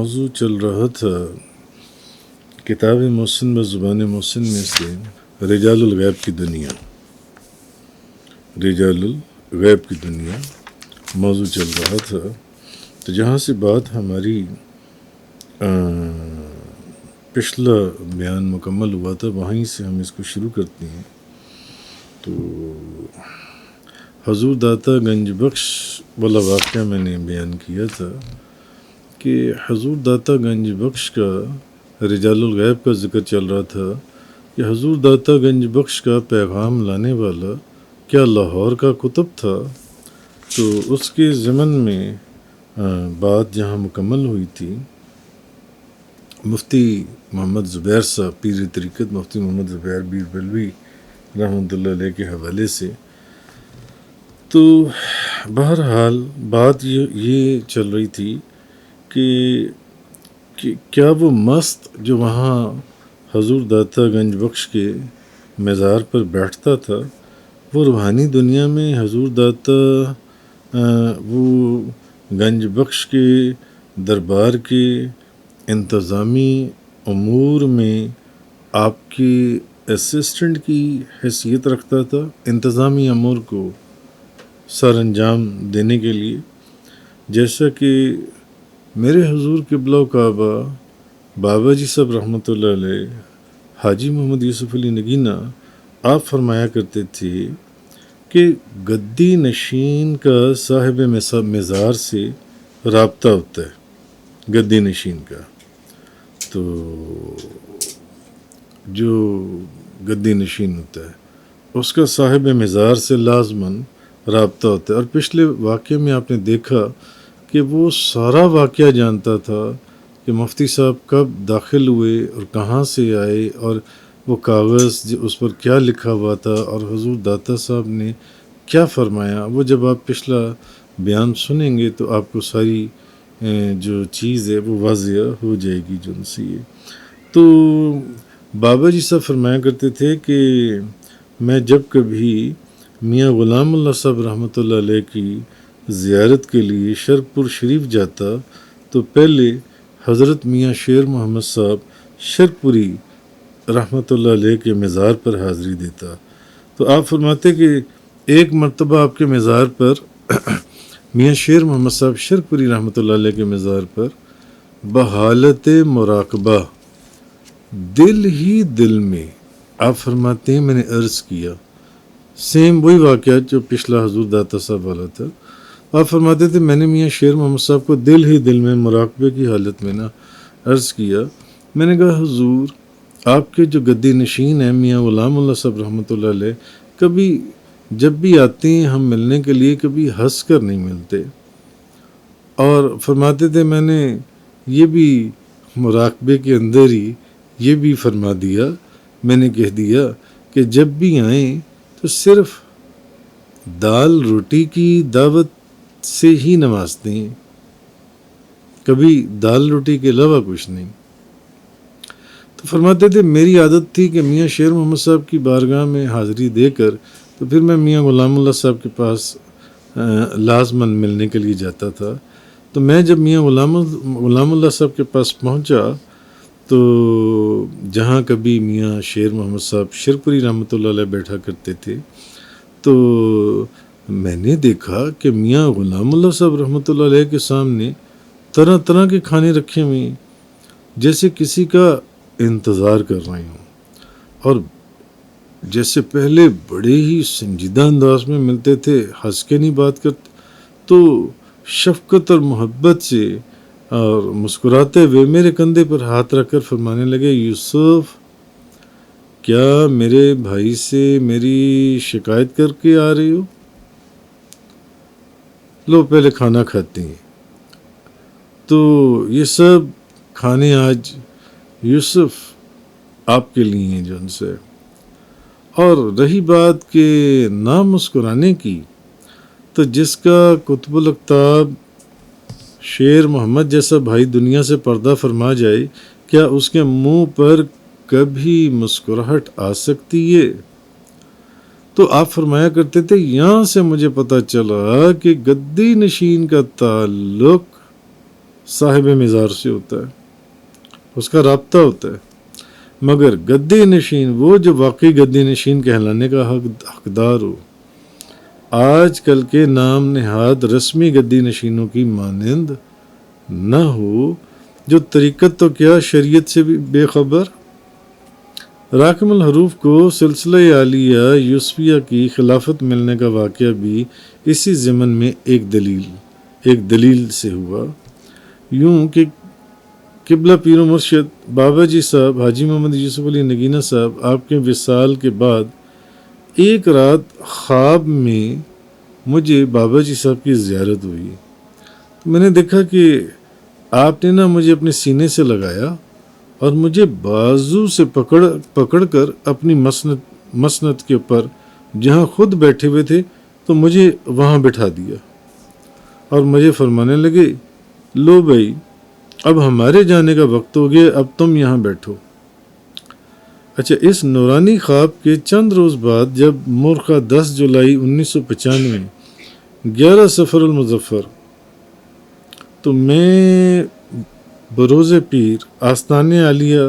موضوع چل رہا تھا کتاب محسن و زبان محسن میں سے رجال الغیب کی دنیا، رجال الغیب کی دنیا موضوع چل رہا تھا، تو جہاں سے بات ہماری پچھلا بیان مکمل ہوا تھا وہیں سے ہم اس کو شروع کرتے ہیں۔ تو حضور داتا گنج بخش والا واقعہ میں نے بیان کیا تھا کہ حضور داتا گنج بخش کا رجال الغیب کا ذکر چل رہا تھا کہ حضور داتا گنج بخش کا پیغام لانے والا کیا لاہور کا کتب تھا۔ تو اس کے ضمن میں بات جہاں مکمل ہوئی تھی مفتی محمد زبیر صاحب پیر طریقت مفتی محمد زبیر بیربلوی رحمۃ اللہ علیہ کے حوالے سے، تو بہرحال بات یہ چل رہی تھی کہ کیا وہ مست جو وہاں حضور داتا گنج بخش کے مزار پر بیٹھتا تھا وہ روحانی دنیا میں حضور داتا وہ گنج بخش کے دربار کے انتظامی امور میں آپ کی اسسٹنٹ کی حیثیت رکھتا تھا، انتظامی امور کو سر انجام دینے کے لیے، جیسا کہ میرے حضور قبلہ کعبہ بابا جی صاحب رحمۃ اللہ علیہ حاجی محمد یوسف علی نگینہ آپ فرمایا کرتے تھے کہ گدی نشین کا صاحب مزار سے رابطہ ہوتا ہے، گدی نشین کا، تو جو گدی نشین ہوتا ہے اس کا صاحب مزار سے لازماً رابطہ ہوتا ہے۔ اور پچھلے واقعے میں آپ نے دیکھا کہ وہ سارا واقعہ جانتا تھا کہ مفتی صاحب کب داخل ہوئے اور کہاں سے آئے اور وہ کاغذ اس پر کیا لکھا ہوا تھا اور حضور داتا صاحب نے کیا فرمایا۔ وہ جب آپ پچھلا بیان سنیں گے تو آپ کو ساری جو چیز ہے وہ واضح ہو جائے گی جو ان سے یہ۔ تو بابا جی صاحب فرمایا کرتے تھے کہ میں جب کبھی میاں غلام اللہ صاحب رحمۃ اللہ علیہ کی زیارت کے لیے شرق پور شریف جاتا تو پہلے حضرت میاں شیر محمد صاحب شرق پوری رحمۃ اللہ علیہ کے مزار پر حاضری دیتا۔ تو آپ فرماتے کہ ایک مرتبہ آپ کے مزار پر میاں شیر محمد صاحب شرق پوری رحمۃ اللہ علیہ کے مزار پر بحالت مراقبہ دل ہی دل میں آپ فرماتے ہیں میں نے عرض کیا، سیم وہی واقعہ جو پچھلا حضور داتا صاحب والا تھا۔ آپ فرماتے تھے میں نے میاں شیر محمد صاحب کو دل ہی دل میں مراقبے کی حالت میں عرض کیا، میں نے کہا حضور آپ کے جو گدی نشین ہیں میاں غلام اللہ صاحب رحمۃ اللہ علیہ کبھی جب بھی آتے ہیں ہم ملنے کے لیے کبھی ہنس کر نہیں ملتے، اور فرماتے تھے میں نے یہ بھی مراقبے کے اندر ہی یہ بھی فرما دیا، میں نے کہہ دیا کہ جب بھی آئیں تو صرف دال روٹی کی دعوت سے ہی نوازتے ہیں، کبھی دال روٹی کے علاوہ کچھ نہیں۔ تو فرماتے تھے میری عادت تھی کہ میاں شیر محمد صاحب کی بارگاہ میں حاضری دے کر تو پھر میں میاں غلام اللہ صاحب کے پاس لازماً ملنے کے لیے جاتا تھا۔ تو میں جب میاں غلام اللہ صاحب کے پاس پہنچا تو جہاں کبھی میاں شیر محمد صاحب شرق پوری رحمۃ اللہ علیہ بیٹھا کرتے تھے تو میں نے دیکھا کہ میاں غلام اللہ صاحب رحمۃ اللہ علیہ کے سامنے طرح طرح کے کھانے رکھے ہوئے ہیں جیسے کسی کا انتظار کر رہے ہوں، اور جیسے پہلے بڑے ہی سنجیدہ انداز میں ملتے تھے، ہنس کے نہیں بات کرتے، تو شفقت اور محبت سے اور مسکراتے ہوئے میرے کندھے پر ہاتھ رکھ کر فرمانے لگے یوسف کیا میرے بھائی سے میری شکایت کر کے آ رہی ہو؟ لو پہلے کھانا کھاتے ہیں۔ تو یہ سب کھانے آج یوسف آپ کے لیے ہیں جو ان سے، اور رہی بات کہ نہ مسکرانے کی، تو جس کا قطب الاقطاب شیر محمد جیسا بھائی دنیا سے پردہ فرما جائے کیا اس کے منہ پر کبھی مسکراہٹ آ سکتی ہے؟ تو آپ فرمایا کرتے تھے یہاں سے مجھے پتہ چلا کہ گدی نشین کا تعلق صاحب مزار سے ہوتا ہے، اس کا رابطہ ہوتا ہے، مگر گدی نشین وہ جو واقعی گدی نشین کہلانے کا حقدار ہو، آج کل کے نام نہاد رسمی گدی نشینوں کی مانند نہ ہو، جو طریقت تو کیا شریعت سے بھی بے خبر۔ راکم الحروف کو سلسلہ عالیہ یوسفیہ کی خلافت ملنے کا واقعہ بھی اسی ضمن میں ایک دلیل سے ہوا، یوں کہ قبلہ پیر و مرشد بابا جی صاحب حاجی محمد یوسف علی نگینہ صاحب آپ کے وصال کے بعد ایک رات خواب میں مجھے بابا جی صاحب کی زیارت ہوئی، تو میں نے دیکھا کہ آپ نے مجھے اپنے سینے سے لگایا اور مجھے بازو سے پکڑ کر اپنی مسند کے اوپر جہاں خود بیٹھے ہوئے تھے تو مجھے وہاں بٹھا دیا اور مجھے فرمانے لگے، لو بھائی اب ہمارے جانے کا وقت ہو گیا، اب تم یہاں بیٹھو۔ اچھا، اس نورانی خواب کے چند روز بعد جب مورخہ 10 جولائی 1995 11 صفر المظفر تو میں بروز پیر آستان عالیہ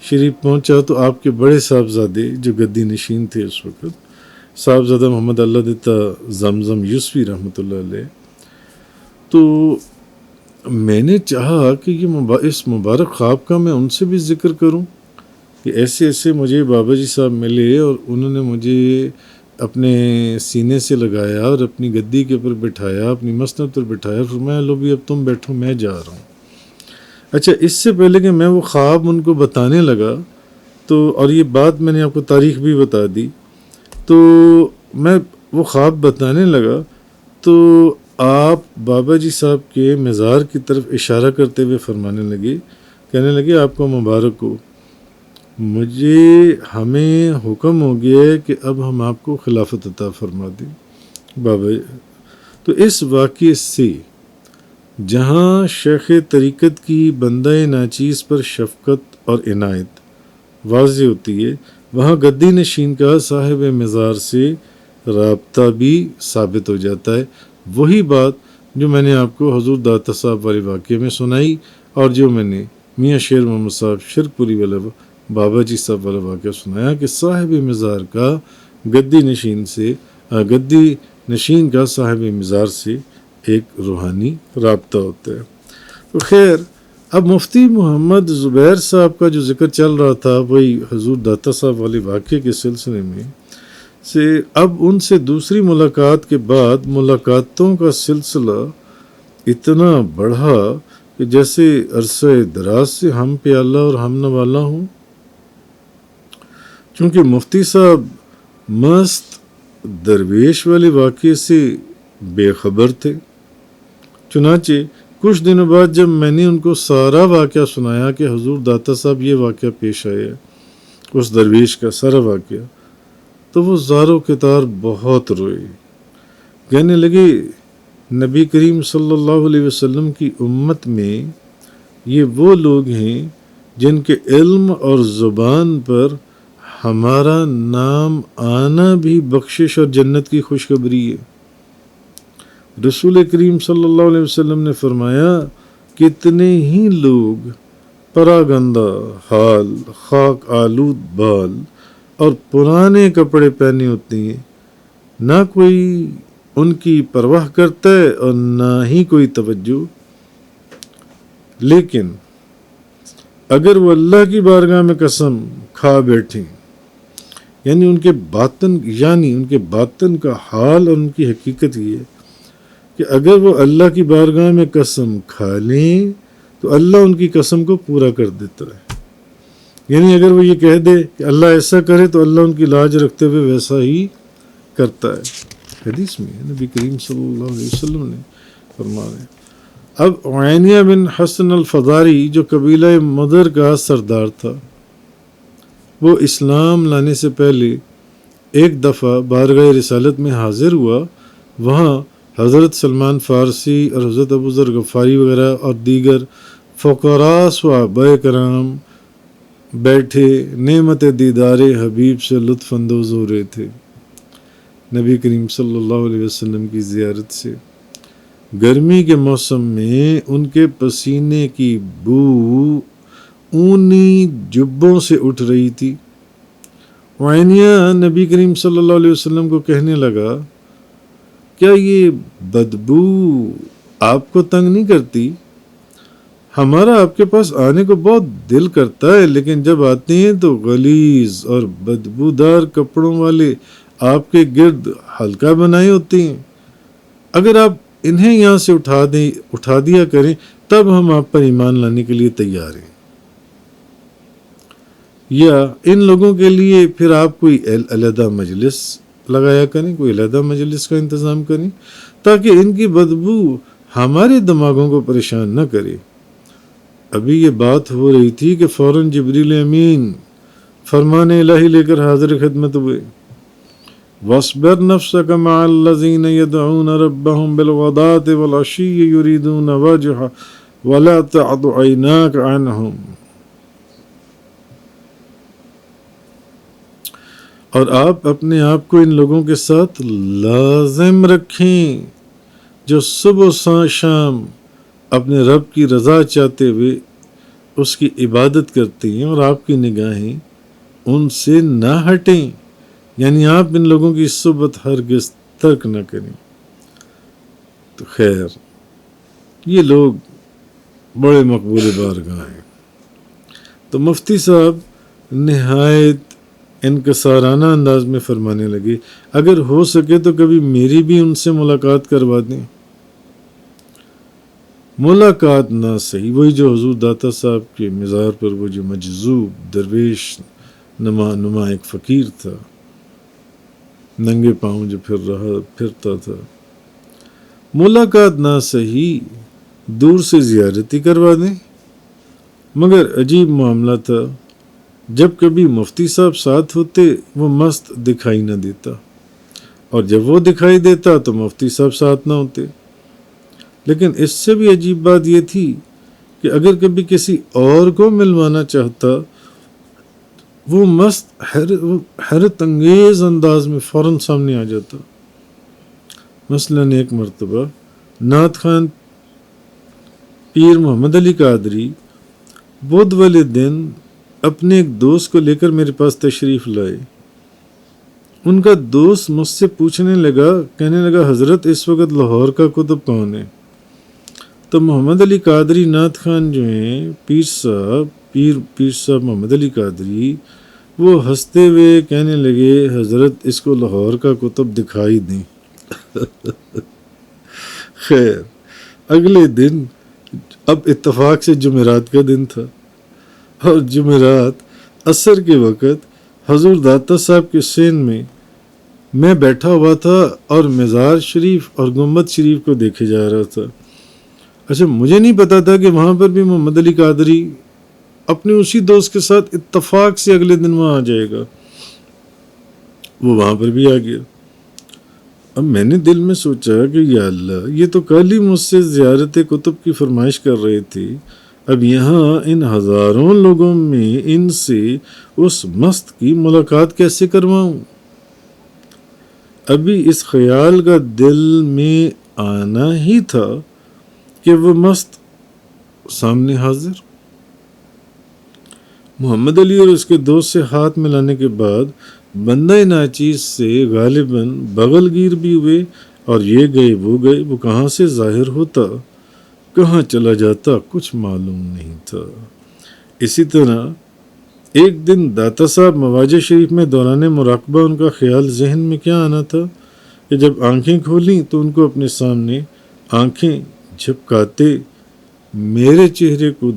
شریف پہنچا تو آپ کے بڑے صاحبزادے جو گدی نشین تھے اس وقت، صاحبزادہ محمد اللہ دیتا زمزم یوسفی رحمۃ اللہ علیہ، تو میں نے چاہا کہ اس مبارک خواب کا میں ان سے بھی ذکر کروں کہ ایسے ایسے مجھے بابا جی صاحب ملے اور انہوں نے مجھے اپنے سینے سے لگایا اور اپنی گدی کے اوپر بٹھایا، اپنی مسند پر بٹھایا، فرمایا لو بھی اب تم بیٹھو، میں جا رہا ہوں۔ اچھا، اس سے پہلے کہ میں وہ خواب ان کو بتانے لگا تو، اور یہ بات میں نے آپ کو تاریخ بھی بتا دی، تو میں وہ خواب بتانے لگا تو آپ بابا جی صاحب کے مزار کی طرف اشارہ کرتے ہوئے فرمانے لگے، کہنے لگے آپ کو مبارک ہو، ہمیں حکم ہو گیا ہے کہ اب ہم آپ کو خلافت عطا فرما دیں بابا۔ تو اس واقعے سے جہاں شیخ طریقت کی بندہ ناچیز پر شفقت اور عنایت واضح ہوتی ہے، وہاں گدی نشین کا صاحب مزار سے رابطہ بھی ثابت ہو جاتا ہے۔ وہی بات جو میں نے آپ کو حضور داتا صاحب والے واقعے میں سنائی اور جو میں نے میاں شیر محمد صاحب شرک پوری والا بابا جی صاحب والا واقعہ سنایا کہ صاحب مزار کا گدی نشین کا صاحب مزار سے ایک روحانی رابطہ ہوتا ہے۔ تو خیر، اب مفتی محمد زبیر صاحب کا جو ذکر چل رہا تھا وہی حضور داتا صاحب والے واقعے کے سلسلے میں سے، اب ان سے دوسری ملاقات کے بعد ملاقاتوں کا سلسلہ اتنا بڑھا کہ جیسے عرصہ دراز سے ہم پیالہ اور ہم نوالہ ہوں، چونکہ مفتی صاحب مست درویش والے واقعے سے بے خبر تھے۔ چنانچہ کچھ دنوں بعد جب میں نے ان کو سارا واقعہ سنایا کہ حضور داتا صاحب یہ واقعہ پیش آیا، اس درویش کا سارا واقعہ، تو وہ زار و کتار بہت روئے، کہنے لگے نبی کریم صلی اللہ علیہ وسلم کی امت میں یہ وہ لوگ ہیں جن کے علم اور زبان پر ہمارا نام آنا بھی بخشش اور جنت کی خوشخبری ہے۔ رسول کریم صلی اللہ علیہ وسلم نے فرمایا، کتنے ہی لوگ پراگندہ حال، خاک آلود بال اور پرانے کپڑے پہنے ہوتے ہیں، نہ کوئی ان کی پرواہ کرتا ہے اور نہ ہی کوئی توجہ، لیکن اگر وہ اللہ کی بارگاہ میں قسم کھا بیٹھیں، یعنی ان کے باطن کا حال اور ان کی حقیقت یہ ہے کہ اگر وہ اللہ کی بارگاہ میں قسم کھا لیں تو اللہ ان کی قسم کو پورا کر دیتا ہے، یعنی اگر وہ یہ کہہ دے کہ اللہ ایسا کرے تو اللہ ان کی لاج رکھتے ہوئے ویسا ہی کرتا ہے۔ حدیث میں نبی کریم صلی اللہ علیہ وسلم نے فرمایا۔ اب عینیہ بن حسن الفزاری جو قبیلہ مدر کا سردار تھا، وہ اسلام لانے سے پہلے ایک دفعہ بارگاہ رسالت میں حاضر ہوا، وہاں حضرت سلمان فارسی اور حضرت ابو ذر غفاری وغیرہ اور دیگر فقراء صحابہ کرام بیٹھے نعمت دیدار حبیب سے لطف اندوز ہو رہے تھے، نبی کریم صلی اللہ علیہ وسلم کی زیارت سے۔ گرمی کے موسم میں ان کے پسینے کی بو اونی جبوں سے اٹھ رہی تھی۔ وعنیہ نبی کریم صلی اللہ علیہ وسلم کو کہنے لگا، کیا یہ بدبو آپ کو تنگ نہیں کرتی؟ ہمارا آپ کے پاس آنے کو بہت دل کرتا ہے، لیکن جب آتے ہیں تو غلیظ اور بدبودار کپڑوں والے آپ کے گرد حلقہ بنائے ہوتے ہیں۔ اگر آپ انہیں یہاں سے اٹھا دیا کریں تب ہم آپ پر ایمان لانے کے لیے تیار ہیں، یا ان لوگوں کے لیے پھر آپ کوئی علیحدہ مجلس لگایا کریں، کوئی علیحدہ مجلس کا انتظام کریں تاکہ ان کی بدبو ہمارے دماغوں کو پریشان نہ کرے۔ ابھی یہ بات ہو رہی تھی کہ فوراً جبریل امین فرمان الہی لے کر حاضر خدمت ہوئے۔ وَاصْبِرْ نَفْسَكَ مَعَ الَّذِينَ يَدْعُونَ رَبَّهُمْ بِالْغَدَاةِ وَالْعَشِيِّ يُرِيدُونَ وَجْهَهُ وَلَا تَعْدُ عَيْنَاكَ عَنْهُمْ۔ اور آپ اپنے آپ کو ان لوگوں کے ساتھ لازم رکھیں جو صبح و شام اپنے رب کی رضا چاہتے ہوئے اس کی عبادت کرتے ہیں، اور آپ کی نگاہیں ان سے نہ ہٹیں، یعنی آپ ان لوگوں کی صحبت ہرگز ترک نہ کریں۔ تو خیر، یہ لوگ بڑے مقبول بارگاہ ہیں۔ تو مفتی صاحب نہایت انکسارانہ انداز میں فرمانے لگے، اگر ہو سکے تو کبھی میری بھی ان سے ملاقات کروا دیں۔ ملاقات نہ صحیح، وہی جو حضور داتا صاحب کے مزار پر وہ جو مجذوب درویش نما ایک فقیر تھا، ننگے پاؤں جو پھرتا تھا، ملاقات نہ صحیح دور سے زیارت ہی کروا دیں۔ مگر عجیب معاملہ تھا، جب کبھی مفتی صاحب ساتھ ہوتے وہ مست دکھائی نہ دیتا، اور جب وہ دکھائی دیتا تو مفتی صاحب ساتھ نہ ہوتے۔ لیکن اس سے بھی عجیب بات یہ تھی کہ اگر کبھی کسی اور کو ملوانا چاہتا وہ مست حیرت انگیز انداز میں فوراً سامنے آ جاتا۔ مثلاً ایک مرتبہ نعت خان پیر محمد علی قادری بدھ والے دن اپنے ایک دوست کو لے کر میرے پاس تشریف لائے۔ ان کا دوست مجھ سے کہنے لگا حضرت اس وقت لاہور کا کتب کون ہے؟ تو محمد علی قادری نعت خان جو ہیں پیر صاحب محمد علی قادری، وہ ہنستے ہوئے کہنے لگے حضرت اس کو لاہور کا کتب دکھائی دیں۔ خیر، اگلے دن اب اتفاق سے جمعرات کا دن تھا، اور جمعرات عصر کے وقت حضور داتا صاحب کے سین میں بیٹھا ہوا تھا اور مزار شریف اور گنبد شریف کو دیکھے جا رہا تھا۔ اچھا، مجھے نہیں پتا تھا کہ وہاں پر بھی محمد علی قادری اپنے اسی دوست کے ساتھ اتفاق سے اگلے دن وہاں آ جائے گا۔ وہ وہاں پر بھی آ گیا۔ اب میں نے دل میں سوچا کہ یا اللہ، یہ تو کل ہی مجھ سے زیارت کتب کی فرمائش کر رہے تھے، اب یہاں ان ہزاروں لوگوں میں ان سے اس مست کی ملاقات کیسے کرواؤں؟ ابھی اس خیال کا دل میں آنا ہی تھا کہ وہ مست سامنے حاضر۔ محمد علی اور اس کے دوست سے ہاتھ ملانے کے بعد بندہ ناچیز سے غالباً بغل گیر بھی ہوئے، اور یہ گئے وہ کہاں سے ظاہر ہوتا، کہاں چلا جاتا، کچھ معلوم نہیں تھا۔ اسی طرح ایک دن داتا صاحب مواجہ شریف میں دوران مراقبہ ان کا خیال ذہن میں کیا آنا تھا کہ جب آنکھیں کھولیں تو ان کو اپنے سامنے آنکھیں جھپکاتے میرے چہرے کو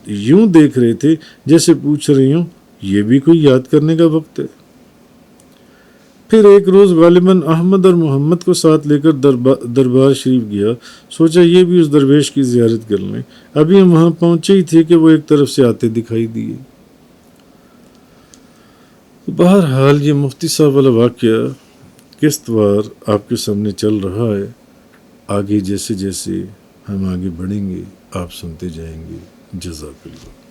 یوں دیکھ رہے تھے جیسے پوچھ رہی ہوں یہ بھی کوئی یاد کرنے کا وقت ہے۔ پھر ایک روز غالباً احمد اور محمد کو ساتھ لے کر دربار شریف گیا، سوچا یہ بھی اس درویش کی زیارت کر لیں۔ ابھی ہم وہاں پہنچے ہی تھے کہ وہ ایک طرف سے آتے دکھائی دیے۔ بہرحال یہ مفتی صاحب والا واقعہ قسط وار آپ کے سامنے چل رہا ہے۔ آگے جیسے جیسے ہم آگے بڑھیں گے آپ سنتے جائیں گے۔ جزاک اللہ۔